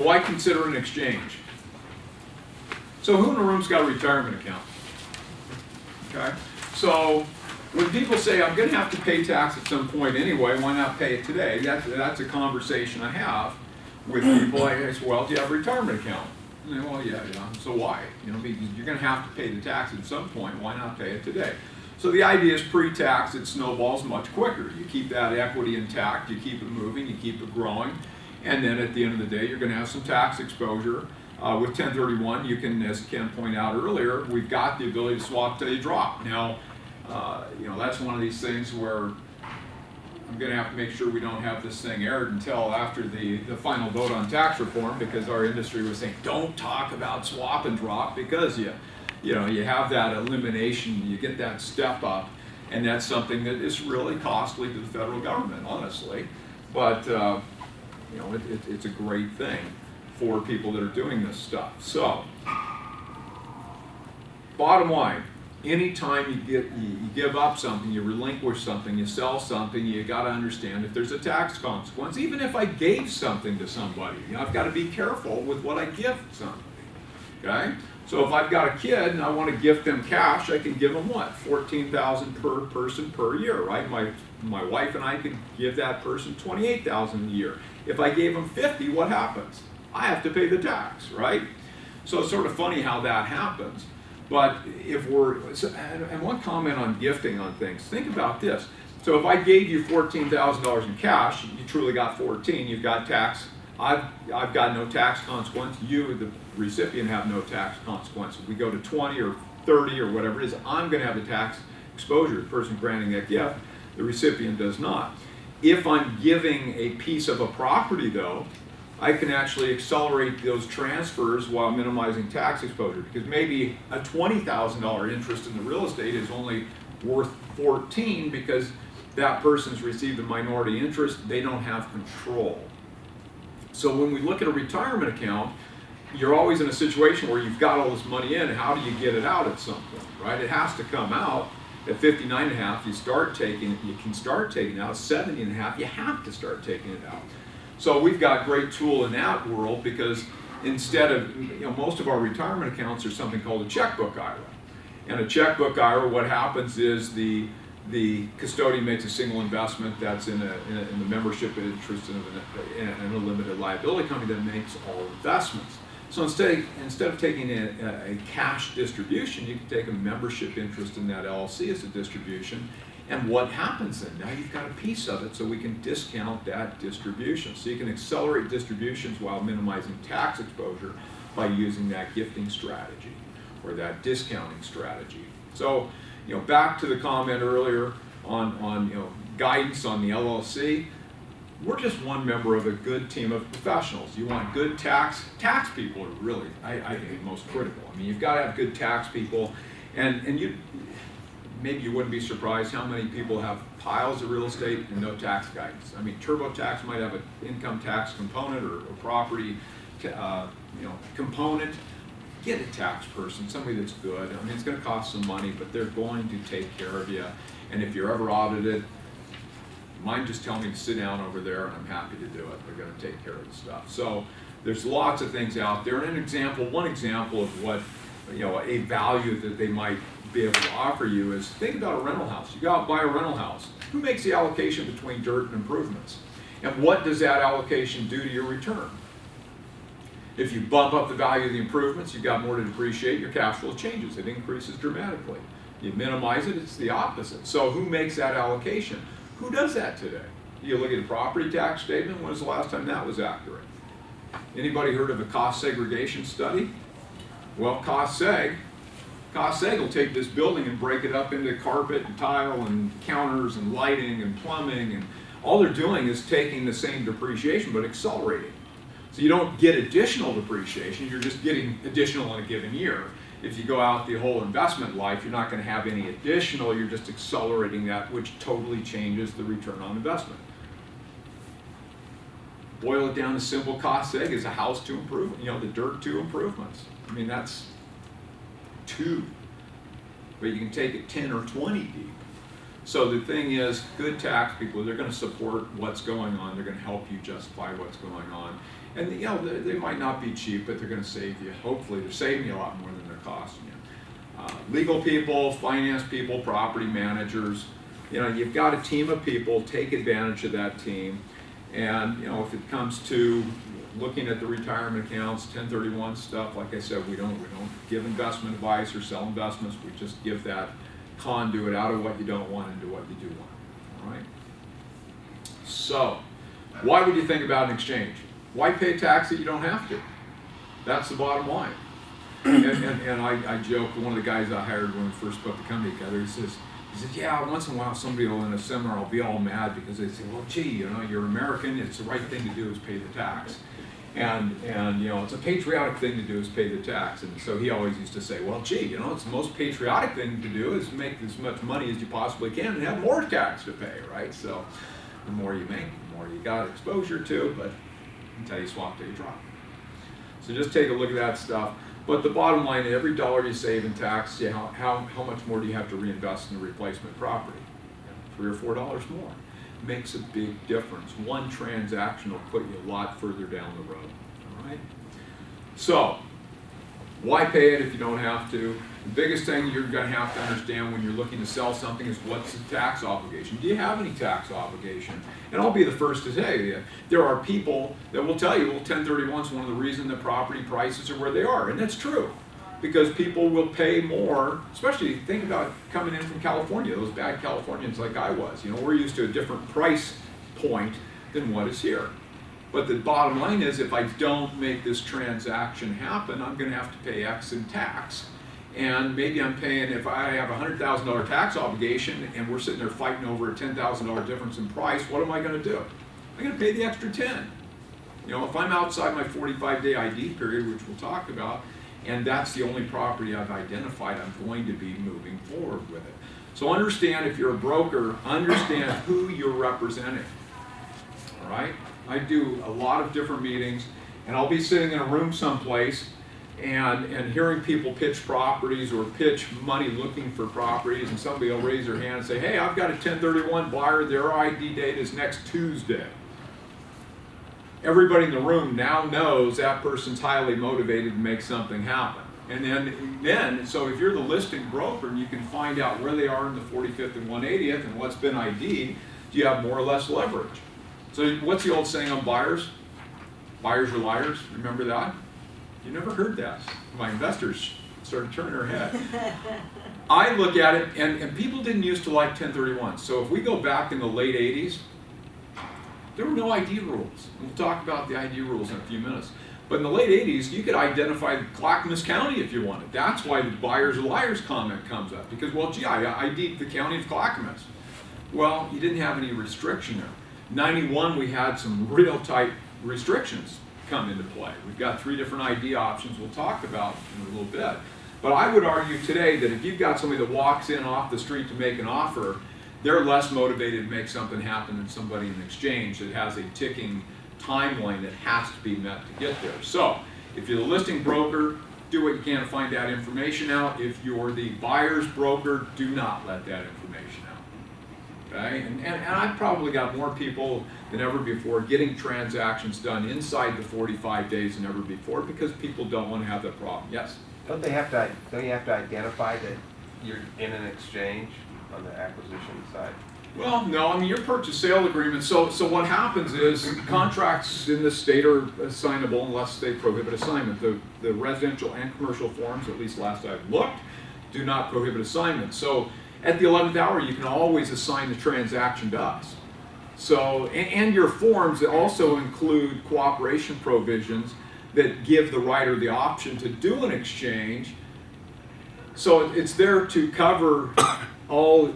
So why consider an exchange? So who in the room's got a retirement account? Okay, so when people say, I'm going to have to pay tax at some point anyway, why not pay it today? That's a conversation I have with people. I say, well, do you have a retirement account? And they, well, yeah. So why? You know, you're going to have to pay the tax at some point. Why not pay it today? So the idea is pre-tax, it snowballs much quicker. You keep that equity intact, you keep it moving, you keep it growing, and then at the end of the day, you're going to have some tax exposure. With 1031, you can, as Ken pointed out earlier, we've got the ability to swap till you drop. Now, you know, that's one of these things where I'm going to have to make sure we don't have this thing aired until after the final vote on tax reform, because our industry was saying, don't talk about swap and drop, because you know, you have that elimination, you get that step up, and that's something that is really costly to the federal government, honestly. But, you know, it's a great thing for people that are doing this stuff. So, bottom line, anytime you give up something, you relinquish something, you sell something, you got to understand if there's a tax consequence. Even if I gave something to somebody, you know, I've got to be careful with what I give somebody. Okay? So if I've got a kid and I want to gift them cash, I can give them what? $14,000 per person per year, right? My wife and I can give that person $28,000 a year. If I gave them 50, what happens? I have to pay the tax, right? So it's sort of funny how that happens. But if and one comment on gifting on things, think about this. So if I gave you $14,000 in cash, you truly got 14, you've got tax. I've got no tax consequence. You, the recipient, have no tax consequence. If we go to 20 or 30 or whatever it is, I'm going to have the tax exposure. The person granting that gift, the recipient does not. If I'm giving a piece of a property, though, I can actually accelerate those transfers while minimizing tax exposure, because maybe a $20,000 interest in the real estate is only worth 14 because that person's received a minority interest. They don't have control. So when we look at a retirement account, you're always in a situation where you've got all this money in. How do you get it out at some point, right? It has to come out. At 59.5, you start taking it. You can start taking it out. 70.5, you have to start taking it out. So we've got a great tool in that world, because instead of, you know, most of our retirement accounts are something called a checkbook IRA. And a checkbook IRA, what happens is the custodian makes a single investment that's in the membership interest in a limited liability company that makes all investments. So instead of taking a cash distribution, you can take a membership interest in that LLC as a distribution. And what happens then? Now you've got a piece of it, so we can discount that distribution. So you can accelerate distributions while minimizing tax exposure by using that gifting strategy or that discounting strategy. So, you know, back to the comment earlier on you know, guidance on the LLC. We're just one member of a good team of professionals. You want good tax people are really, I think, most critical. I mean, you've got to have good tax people, and you. Maybe you wouldn't be surprised how many people have piles of real estate and no tax guidance. I mean, TurboTax might have an income tax component or a property you know, component. Get a tax person, somebody that's good. I mean, it's going to cost some money, but they're going to take care of you. And if you're ever audited, mind just telling me to sit down over there, and I'm happy to do it. They're going to take care of the stuff. So there's lots of things out there. And one example of what, you know, a value that they might be able to offer you is, think about a rental house. You go out and buy a rental house. Who makes the allocation between dirt and improvements? And what does that allocation do to your return? If you bump up the value of the improvements, you've got more to depreciate, your cash flow changes. It increases dramatically. You minimize it, it's the opposite. So who makes that allocation? Who does that today? You look at a property tax statement, when was the last time that was accurate? Anybody heard of a cost segregation study? Well, cost seg will take this building and break it up into carpet and tile and counters and lighting and plumbing, and all they're doing is taking the same depreciation but accelerating. So you don't get additional depreciation, you're just getting additional in a given year. If you go out the whole investment life, you're not going to have any additional, you're just accelerating that, which totally changes the return on investment. Boil it down to simple cost seg is a house to improve, you know, the dirt to improvements. I mean, that's 2, but you can take it 10 or 20 deep. So the thing is, good tax people, they're going to support what's going on. They're going to help you justify what's going on. And you know, they might not be cheap, but they're going to save you. Hopefully, they're saving you a lot more than they're costing you. Legal people, finance people, property managers. You know, you've got a team of people. Take advantage of that team. And you know, if it comes to looking at the retirement accounts, 1031 stuff, like I said, we don't give investment advice or sell investments. We just give that conduit out of what you don't want into what you do want. All right. So, why would you think about an exchange? Why pay tax that you don't have to? That's the bottom line. And I joke, one of the guys I hired when we first put the company together, he says, yeah, once in a while somebody will in a seminar, I'll be all mad because they say, well, gee, you know, you're American, it's the right thing to do is pay the tax. And you know, it's a patriotic thing to do is pay the tax. And so he always used to say, well, gee, you know, it's the most patriotic thing to do is make as much money as you possibly can and have more tax to pay, right? So the more you make, the more you got exposure to, but until you swap till you drop. So just take a look at that stuff. But the bottom line, every dollar you save in tax, yeah, how much more do you have to reinvest in the replacement property? $3 or $4 more. Makes a big difference. One transaction will put you a lot further down the road. All right? So, why pay it if you don't have to? The biggest thing you're going to have to understand when you're looking to sell something is what's the tax obligation. Do you have any tax obligation? And I'll be the first to say, there are people that will tell you, well, 1031 is one of the reasons that property prices are where they are. And that's true. Because people will pay more, especially think about coming in from California, those bad Californians like I was. You know, we're used to a different price point than what is here. But the bottom line is, if I don't make this transaction happen, I'm going to have to pay X in tax. And maybe I'm paying, if I have a $100,000 tax obligation and we're sitting there fighting over a $10,000 difference in price, what am I going to do? I'm going to pay the extra 10. You know, if I'm outside my 45-day ID period, which we'll talk about, and that's the only property I've identified, I'm going to be moving forward with it. So understand, if you're a broker, understand who you're representing. All right? I do a lot of different meetings, and I'll be sitting in a room someplace and hearing people pitch properties or pitch money looking for properties, and somebody will raise their hand and say, hey, I've got a 1031 buyer, their ID date is next Tuesday. Everybody in the room now knows that person's highly motivated to make something happen. And then, so if you're the listing broker and you can find out where they are in the 45th and 180th and what's been ID'd, do you have more or less leverage? So what's the old saying on buyers? Buyers are liars, remember that? You never heard that. My investors started turning their head. I look at it, and people didn't used to like 1031. So if we go back in the late 80s, there were no ID rules. We'll talk about the ID rules in a few minutes. But in the late 80s, you could identify Clackamas County if you wanted. That's why the buyers are liars comment comes up. Because, well, gee, I ID'd the county of Clackamas. Well, you didn't have any restriction there. 91, we had some real tight restrictions come into play. We've got 3 different ID options we'll talk about in a little bit. But I would argue today that if you've got somebody that walks in off the street to make an offer, they're less motivated to make something happen than somebody in exchange that has a ticking timeline that has to be met to get there. So, if you're the listing broker, do what you can to find that information out. If you're the buyer's broker, do not let that information out. Okay? And I've probably got more people than ever before getting transactions done inside the 45 days than ever before because people don't want to have that problem. Yes? Don't you have to identify that you're in an exchange on the acquisition side? Well, no, I mean, your purchase sale agreement, so what happens is contracts in the state are assignable unless they prohibit assignment. The residential and commercial forms, at least last I've looked, do not prohibit assignment. So at the 11th hour, you can always assign the transaction to us. So, and your forms also include cooperation provisions that give the writer the option to do an exchange. So it's there to cover all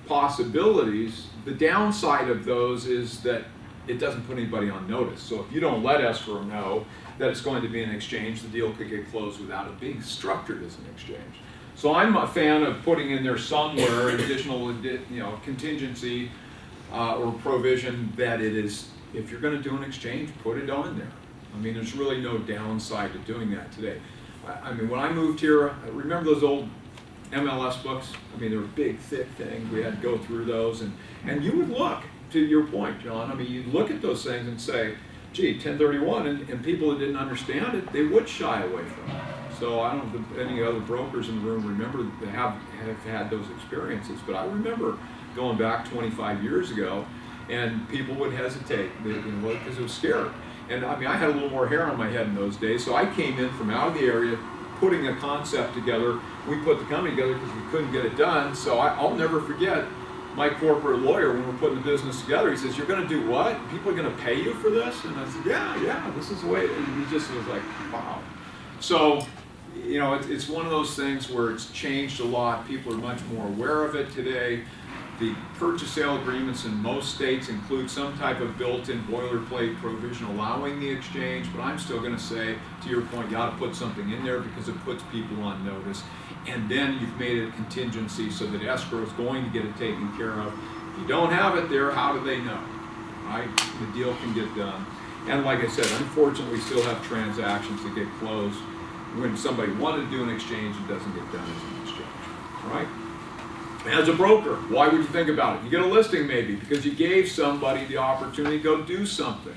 possibilities. The downside of those is that it doesn't put anybody on notice. So if you don't let escrow know that it's going to be an exchange, the deal could get closed without it being structured as an exchange. So I'm a fan of putting in there somewhere an additional, contingency or provision that it is, if you're going to do an exchange, put it on there. I mean, there's really no downside to doing that today. I mean, when I moved here, remember those old MLS books. I mean, they were big, thick things. We had to go through those, and you would look, to your point, John. I mean, you'd look at those things and say, gee, 1031, and people that didn't understand it, they would shy away from it. So I don't know if any other brokers in the room remember that have had those experiences, but I remember going back 25 years ago, and people would hesitate, because it was scary. And I mean, I had a little more hair on my head in those days, so I came in from out of the area, putting a concept together. We put the company together because we couldn't get it done, so I'll never forget my corporate lawyer, when we're putting the business together, he says, "You're going to do what? People are going to pay you for this?" And I said, yeah, this is the way. And he just was like, wow. So, you know, it's one of those things where it's changed a lot. People are much more aware of it today. The purchase sale agreements in most states include some type of built-in boilerplate provision allowing the exchange, but I'm still going to say, to your point, you ought to put something in there because it puts people on notice. And then you've made it a contingency so that escrow is going to get it taken care of. If you don't have it there, how do they know? Right? The deal can get done. And like I said, unfortunately, we still have transactions that get closed when somebody wanted to do an exchange, it doesn't get done as an exchange. Right? As a broker, why would you think about it? You get a listing maybe because you gave somebody the opportunity to go do something.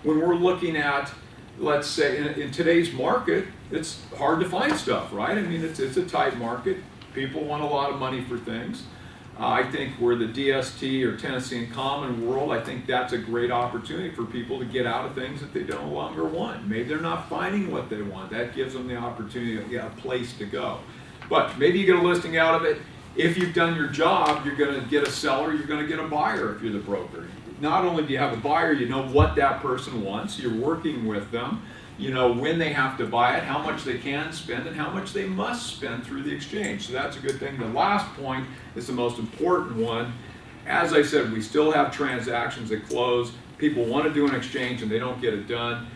When we're looking at, let's say, in today's market, it's hard to find stuff, right? I mean, it's a tight market. People want a lot of money for things. I think we're the DST or Tennessee in Common world. I think that's a great opportunity for people to get out of things that they no longer want. Maybe they're not finding what they want. That gives them the opportunity to get a place to go. But maybe you get a listing out of it. If you've done your job, you're going to get a seller, you're going to get a buyer if you're the broker. Not only do you have a buyer, you know what that person wants, you're working with them, you know when they have to buy it, how much they can spend, and how much they must spend through the exchange. So that's a good thing. The last point is the most important one. As I said, we still have transactions that close. People want to do an exchange and they don't get it done.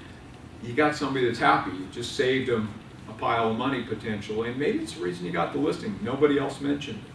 You got somebody that's happy. You just saved them a pile of money potentially, and maybe it's the reason you got the listing. Nobody else mentioned it.